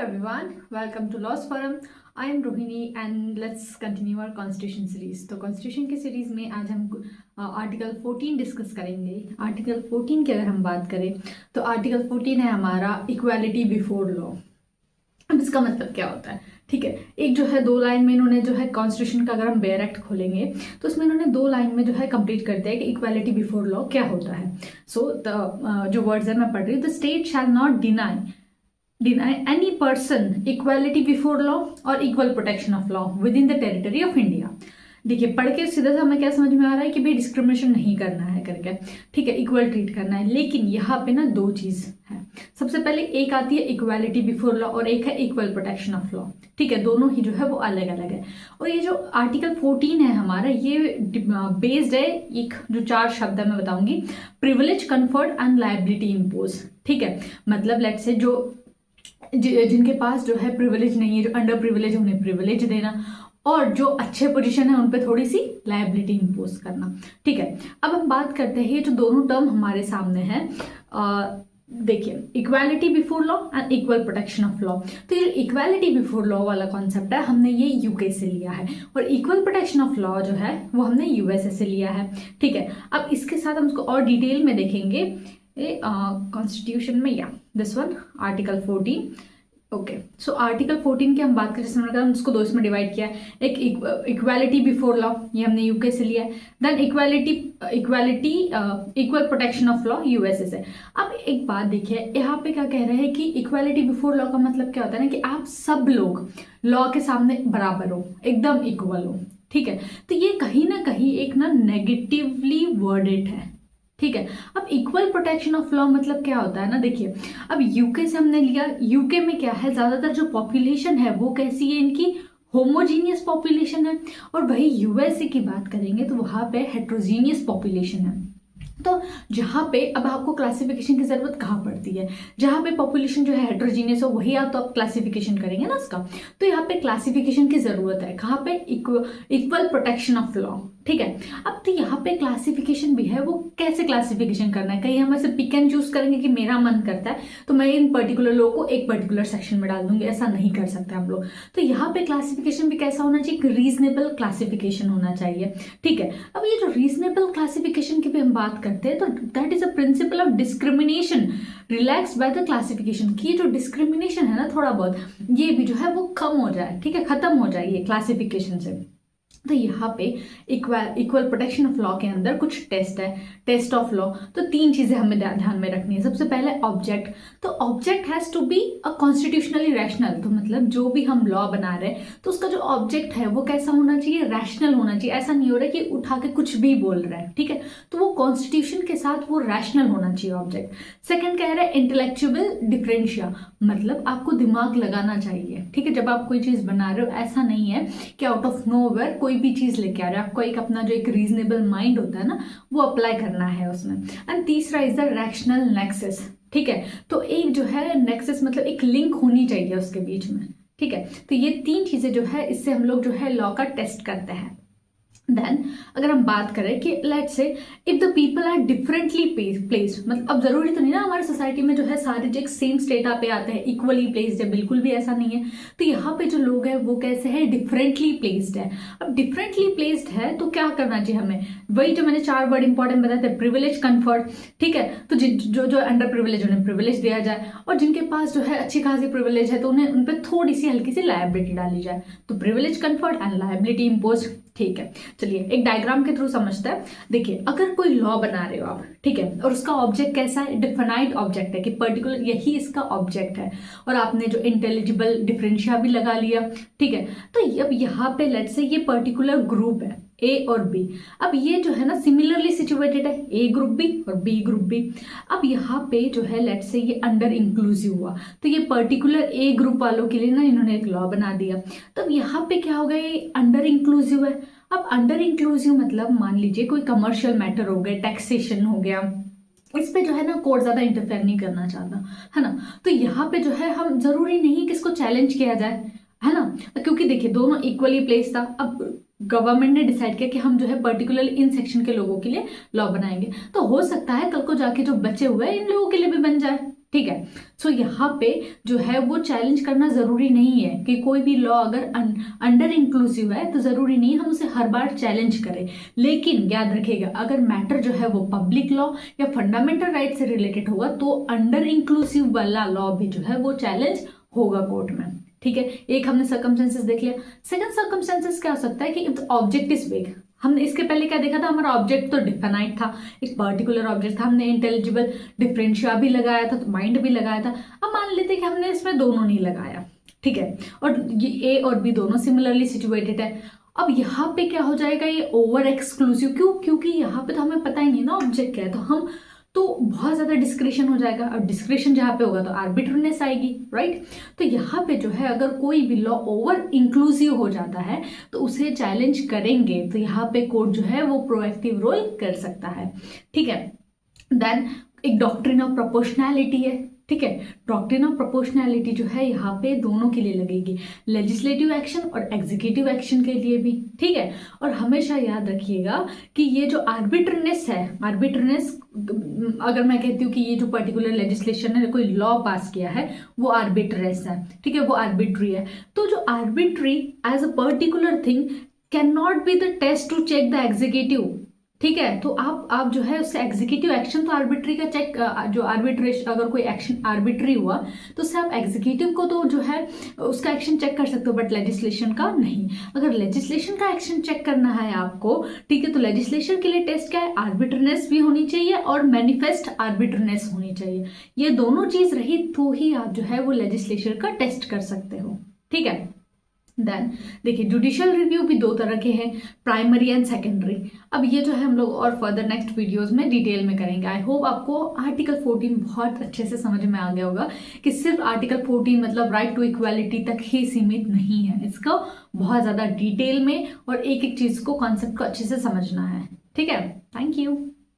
everyone, welcome to Laws Forum. I am Rohini and let's continue our Constitution series. तो Constitution की series में आज हम article 14 discuss करेंगे। आर्टिकल 14 की अगर हम बात करें तो आर्टिकल 14 है हमारा इक्वालिटी बिफोर लॉ। अब इसका मतलब क्या होता है, ठीक है। एक जो है 2 लाइन में इन्होंने जो है कॉन्स्टिट्यूशन का अगर हम बेयर एक्ट खोलेंगे तो उसमें इन्होंने 2 लाइन में जो है कंप्लीट कर दिया कि इक्वालिटी बिफोर लॉ क्या होता है। सो जो वर्ड्स है मैं पढ़ रही हूँ, the state shall not deny any person equality before law or equal protection of law within the territory of India। देखिए पढ़ के सीधा सा हमें क्या समझ में आ रहा है कि भाई डिस्क्रिमिनेशन नहीं करना है करके, ठीक है, इक्वल ट्रीट करना है। लेकिन यहाँ पे ना 2 चीज है। सबसे पहले एक आती है इक्वालिटी बिफोर लॉ और एक है इक्वल प्रोटेक्शन ऑफ लॉ, ठीक है। दोनों ही जो है वो अलग अलग है। और ये जो आर्टिकल 14 है हमारा, ये बेस्ड है एक जो 4 शब्द है मैं बताऊंगी, privilege, comfort and liability impose, ठीक है। मतलब लेट से जो जिनके पास जो है प्रिविलेज नहीं है, जो अंडर प्रिविलेज, उन्हें प्रिविलेज देना, और जो अच्छे पोजीशन है उन पे थोड़ी सी लायबिलिटी इम्पोज करना, ठीक है। अब हम बात करते हैं ये जो दोनों टर्म हमारे सामने हैं, देखिए equality before law and equal protection of law. तो ये इक्वालिटी बिफोर लॉ वाला कॉन्सेप्ट है, हमने ये यूके से लिया है, और इक्वल प्रोटेक्शन ऑफ लॉ जो है वो हमने यूएसए से लिया है, ठीक है। अब इसके साथ हम इसको और डिटेल में देखेंगे कॉन्स्टिट्यूशन में, या this one article 14। Okay, so article 14 की हम बात करें, जैसे मैंने कहा उसको 2 इसमें डिवाइड किया है। एक इक्वालिटी बिफोर लॉ, ये हमने यूके से लिया है। Than equal protection of law USA से। अब एक बात देखिए, यहाँ पे क्या कह रहे हैं कि इक्वालिटी बिफोर लॉ का मतलब क्या होता है ना, कि आप सब लोग लॉ के सामने बराबर हो, एकदम इक्वल हो, ठीक है। तो ये कहीं ना कहीं एक ना नेगेटिवली वर्डेड है, ठीक है। अब इक्वल प्रोटेक्शन ऑफ लॉ मतलब क्या होता है ना, देखिए अब यूके से हमने लिया, यूके में क्या है, ज्यादातर जो पॉपुलेशन है वो कैसी है, इनकी होमोजीनियस पॉपुलेशन है। और वही यूएसए की बात करेंगे तो वहां पे हेट्रोजीनियस पॉपुलेशन है। तो जहाँ पे अब आपको क्लासिफिकेशन की जरूरत कहाँ पड़ती है, जहाँ पे पॉपुलेशन जो है हेट्रोजीनियस हो वही आप तो आप क्लासिफिकेशन करेंगे ना उसका। तो यहाँ पे क्लासिफिकेशन की जरूरत है, कहाँ पे, इक्वल प्रोटेक्शन ऑफ लॉ, ठीक है। अब तो यहाँ पे क्लासिफिकेशन भी है, वो कैसे क्लासिफिकेशन करना है, कहीं हम ऐसे पिक एंड चूज करेंगे कि मेरा मन करता है तो मैं इन पर्टिकुलर लोगों को एक पर्टिकुलर सेक्शन में डाल दूंगी, ऐसा नहीं कर सकते आप लोग। तो यहाँ पे क्लासिफिकेशन भी कैसा होना चाहिए, रीजनेबल क्लासिफिकेशन होना चाहिए, ठीक है। अब ये जो रीजनेबल क्लासिफिकेशन की भी हम बात करते हैं तो that is a principle of discrimination relaxed by the classification, की जो डिस्क्रिमिनेशन है ना थोड़ा बहुत, ये भी जो है वो कम हो जाए, ठीक है, खत्म हो जाए ये क्लासिफिकेशन से। तो यहाँ पे इक्वल प्रोटेक्शन ऑफ लॉ के अंदर कुछ टेस्ट है, टेस्ट ऑफ लॉ। तो 3 चीजें हमें ध्यान में रखनी है। सबसे पहले ऑब्जेक्ट, तो object has to be a constitutionally rational. तो मतलब जो भी हम लॉ बना रहे हैं तो उसका जो ऑब्जेक्ट है वो कैसा होना चाहिए, रैशनल होना चाहिए। ऐसा नहीं हो रहा है कि उठा के कुछ भी बोल रहा है, ठीक है। तो वो कॉन्स्टिट्यूशन के साथ वो रैशनल होना चाहिए ऑब्जेक्ट। सेकेंड कह रहा है इंटेलेक्चुअल डिफरेंशिया, मतलब आपको दिमाग लगाना चाहिए, ठीक है। जब आप कोई चीज बना रहे हो ऐसा नहीं है कि आउट ऑफ नोवेयर कोई भी चीज लेके आ रहे हो, आपको एक अपना जो एक रीजनेबल माइंड होता है ना वो अप्लाई करना है उसमें। एंड तीसरा इज द रैशनल नेक्सस, ठीक है। तो एक जो है नेक्सस मतलब एक लिंक होनी चाहिए उसके बीच में, ठीक है। तो ये 3 चीजें जो है इससे हम लोग जो है लॉ का टेस्ट करते हैं। देन अगर हम बात करें कि let's say if the people are differently placed, मतलब अब जरूरी तो नहीं ना हमारी सोसाइटी में जो है सारे जो एक सेम स्टेटा पे आते हैं इक्वली प्लेस्ड है, बिल्कुल भी ऐसा नहीं है। तो यहाँ पे जो लोग हैं वो कैसे है, डिफरेंटली प्लेस्ड है। अब डिफरेंटली प्लेस्ड है तो क्या करना चाहिए हमें, वही जो मैंने 4 वर्ड इंपॉर्टेंट बताए थे, प्रिविलेज, कंफर्ट, ठीक है। तो जो अंडर प्रिविलेज उन्हें प्रिविलेज दिया जाए, और जिनके पास जो है अच्छी खासी प्रिविलेज है तो उन्हें उन पर थोड़ी सी हल्की सी लायबिलिटी डाली जाए। तो privilege, comfort and liability impose, ठीक है। चलिए एक डायग्राम के थ्रू समझते हैं। देखिए अगर कोई लॉ बना रहे हो आप, ठीक है, और उसका ऑब्जेक्ट कैसा है, डिफाइंड ऑब्जेक्ट है कि पर्टिकुलर यही इसका ऑब्जेक्ट है, और आपने जो इंटेलिजिबल डिफरेंशिया भी लगा लिया, ठीक है। तो अब यहाँ पे लेट्स से ये पर्टिकुलर ग्रुप है ए और बी। अब ये जो है ना सिमिलरली सिचुएटेड है, ए ग्रुप भी और बी ग्रुप भी। अब यहाँ पे जो है लेट्स से ये अंडर इंक्लूसिव हुआ, तो ये पर्टिकुलर ए ग्रुप वालों के लिए ना इन्होंने एक लॉ बना दिया। तो यहाँ पे क्या हो गया, ये अंडर इंक्लूसिव है। अब अंडर इंक्लूसिव मतलब मान लीजिए कोई कमर्शियल मैटर हो गया, टैक्सेशन हो गया, इस पे जो है ना कोर्ट ज्यादा इंटरफेयर नहीं करना चाहता, है ना। तो यहाँ पे जो है हम जरूरी नहीं कि इसको चैलेंज किया जाए, है ना, क्योंकि देखिए दोनों इक्वली प्लेस था। अब गवर्नमेंट ने डिसाइड किया कि हम जो है पर्टिकुलर इन सेक्शन के लोगों के लिए लॉ बनाएंगे, तो हो सकता है कल को जाके जो बचे हुए हैं इन लोगों के लिए भी बन जाए, ठीक है। सो यहाँ पे जो है वो चैलेंज करना जरूरी नहीं है कि कोई भी लॉ अगर अंडर इंक्लूसिव है तो जरूरी नहीं हम उसे हर बार चैलेंज करें। लेकिन याद रखिएगा, अगर मैटर जो है वो पब्लिक लॉ या फंडामेंटल राइट से रिलेटेड होगा तो अंडर इंक्लूसिव वाला लॉ भी जो है वो चैलेंज होगा कोर्ट में। ठीक है, एक हमने सर्कमस्टेंसेस देख लिया। सेकंड सर्कमस्टेंसेस क्या हो सकता है कि इफ ऑब्जेक्ट इज वेग। हमने इसके पहले क्या देखा था, हमारा ऑब्जेक्ट तो डिफाइनाइट था, एक पर्टिकुलर ऑब्जेक्ट था, हमने इंटेलिजिबल डिफरेंशिया भी लगाया था, तो माइंड भी लगाया था। अब मान लेते कि हमने इसमें दोनों नहीं लगाया, ठीक है, और ये ए और बी दोनों सिमिलरली सिचुएटेड है। अब यहाँ पे क्या हो जाएगा, ये ओवर एक्सक्लूसिव। क्यों? क्योंकि यहाँ पे तो हमें पता ही नहीं ना ऑब्जेक्ट क्या है, तो बहुत ज्यादा डिस्क्रिशन हो जाएगा, और डिस्क्रिशन जहाँ पे होगा तो आर्बिट्रनेस आएगी, राइट। तो यहाँ पे जो है अगर कोई भी लॉ ओवर इंक्लूसिव हो जाता है तो उसे चैलेंज करेंगे तो यहाँ पे कोर्ट जो है वो प्रोएक्टिव रोल कर सकता है। ठीक है, देन एक डॉक्ट्रिन ऑफ प्रोपोर्शनैलिटी है। ठीक है, डॉक्ट्रिन ऑफ प्रोपोर्शनैलिटी जो है यहाँ पे दोनों के लिए लगेगी, लेजिस्लेटिव एक्शन और एग्जीक्यूटिव एक्शन के लिए भी। ठीक है, और हमेशा याद रखिएगा कि ये जो आर्बिट्रनेस है, आर्बिट्रनेस अगर मैं कहती हूँ कि ये जो पर्टिकुलर लेजिस्लेशन है, कोई लॉ पास किया है, वो आर्बिट्रेस है, ठीक है, वो आर्बिट्री है। तो जो arbitrary as a particular thing can not be the test to check the executive. ठीक है, तो आप जो है उससे एग्जीक्यूटिव एक्शन तो आर्बिट्री का चेक, जो आर्बिट्रेशन अगर कोई एक्शन आर्बिट्री हुआ तो उससे आप एग्जीक्यूटिव को तो जो है उसका एक्शन चेक कर सकते हो, बट लेजिस्लेशन का नहीं। अगर लेजिस्लेशन का एक्शन चेक करना है आपको, ठीक है, तो लेजिस्लेशन के लिए टेस्ट क्या है, आर्बिट्रनेस भी होनी चाहिए और मैनिफेस्ट आर्बिट्रनेस होनी चाहिए। ये दोनों चीज रही तो ही आप जो है वो लेजिस्लेशन का टेस्ट कर सकते हो। ठीक है, देन देखिए जुडिशियल रिव्यू भी दो तरह के हैं, प्राइमरी एंड सेकेंडरी। अब ये जो है हम लोग और फर्दर नेक्स्ट वीडियोस में डिटेल में करेंगे। आई होप आपको आर्टिकल 14 बहुत अच्छे से समझ में आ गया होगा कि सिर्फ आर्टिकल 14 मतलब राइट टू इक्वालिटी तक ही सीमित नहीं है, इसको बहुत ज्यादा डिटेल में और एक एक चीज को, कॉन्सेप्ट को अच्छे से समझना है। ठीक है, थैंक यू।